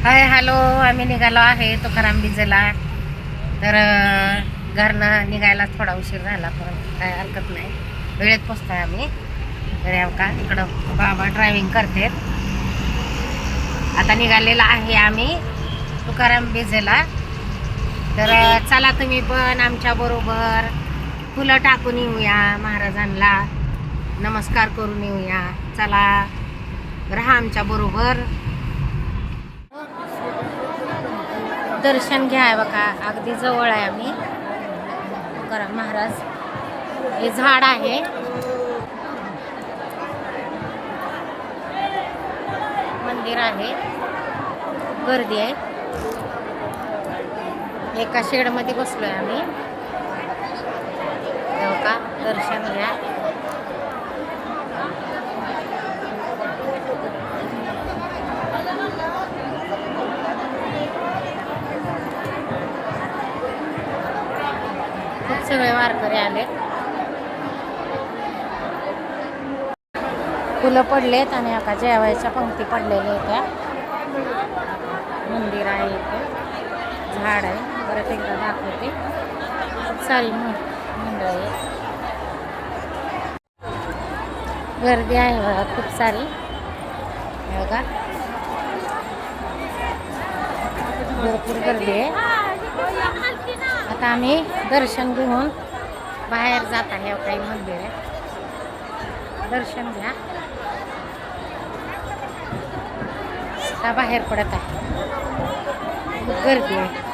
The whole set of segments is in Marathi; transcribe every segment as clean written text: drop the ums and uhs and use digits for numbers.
हाय हॅलो, आम्ही निघालो आहे तुकाराम बीजेला. तर घरनं निघायला थोडा उशीर झाला, पण काय हरकत नाही, वेळेत पोचतोय आम्ही. तर का इकडं बाबा ड्रायव्हिंग करतात. आता निघालेला आहे आम्ही तुकाराम बीजेला. तर चला तुम्ही पण आमच्या बरोबर फुलं टाकून येऊया, महाराजांना नमस्कार करून येऊया. चला राहा आमच्या बरोबर, दर्शन घ्या. बघा अगदी जवळ आहे आम्ही तुकाराम महाराज. हे झाड आहे, मंदिर आहे, गर्दी आहे. एका शेडमध्ये बसलोय आम्ही. का दर्शन घ्या. खूप सगळे वारकरी आले, फुलं पडलेत आणि आता जेवायच्या पंक्ती पडलेल्या होत्या. मंदिर आहे, इथे झाड आहे. परत एकदा दाखवते. खूप सारी मंडळ आहे, गर्दी आहे बघा खूप सारी. बघा भरपूर गर्दी आहे. आता आम्ही दर्शन घेऊन बाहेर जात आहे. काही मंदिर आहे, दर्शन घ्या. आता बाहेर पडत आहे, खूप गर्दी आहे.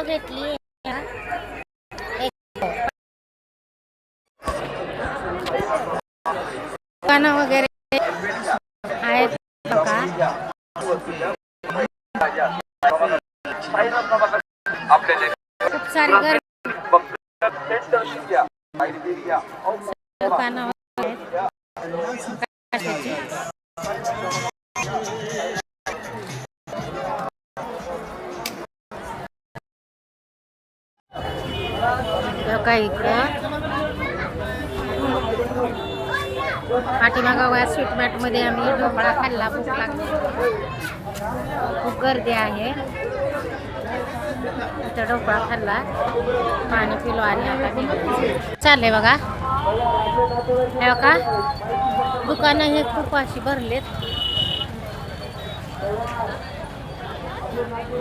घेतली दुकानं वगैरे आहेत बघा. खूप सारी गर्दी, दुकानं काही इकडं पाठीमागा स्वीट मॅट मध्ये आम्ही ढोकळा खाल्ला. भूक लागली, खूप गर्दी आहे. इथं ढोकळा खाल्ला, पाणी पिलो आणि आता चालले बघा. हे का दुकानं हे खूप अशी भरलेत.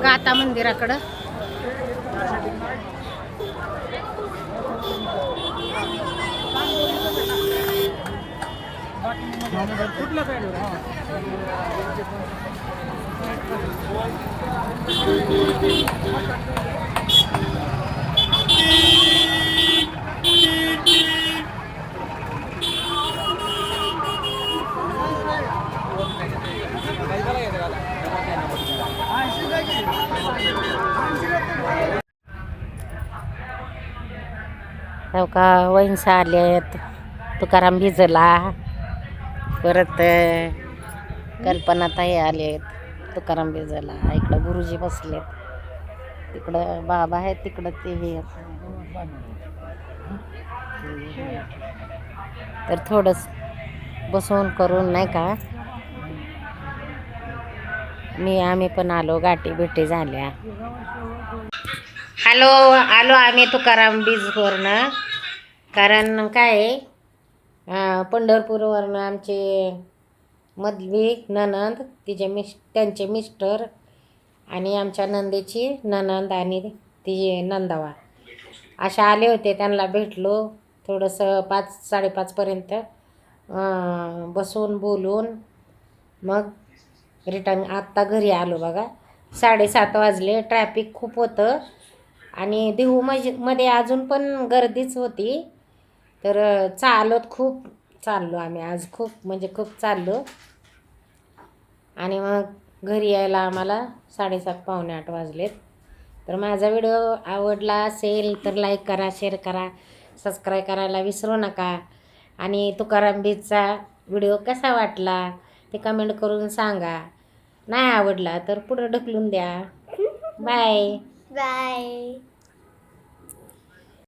गाता मंदिराकडं कुठलं काय का वहिंसा आलेत तुकाराम बीजेला. परत कल्पनाताई आलेत तुकाराम बीजेला. इकडं गुरुजी बसलेत, तिकडं बाबा आहेत, तिकडं ते हे. तर थोडंच बसून करून नाही का आम्ही पण आलो, गाठी भेटी झाल्या. आलो आम्ही तुकाराम बीजवरनं. कारण काय पंढरपूरवरनं आमचे मधली ननंद, त्यांचे मिस्टर आणि आमच्या नंदेची ननंद आणि तिचे नंदावा अशा आले होते. त्यांना भेटलो थोडंसं 5-5:30पर्यंत बसून बोलून मग रिटर्न आत्ता घरी आलो बघा. 7:30 वाजले. ट्रॅफिक खूप होतं आणि देहू मध्ये अजून पण गर्दीच होती. तर खूप चाललो आम्ही आज, खूप म्हणजे खूप चाललो. आणि मग घरी यायला आम्हाला 7:30-7:45 वाजलेत. तर माझा व्हिडिओ आवडला असेल तर लाईक करा, शेअर करा, सबस्क्राईब करायला विसरू नका. आणि तुकाराम बीजचा व्हिडिओ कसा वाटला ते कमेंट करून सांगा. नाही आवडला तर पुढं ढकलून द्या. Bye bye.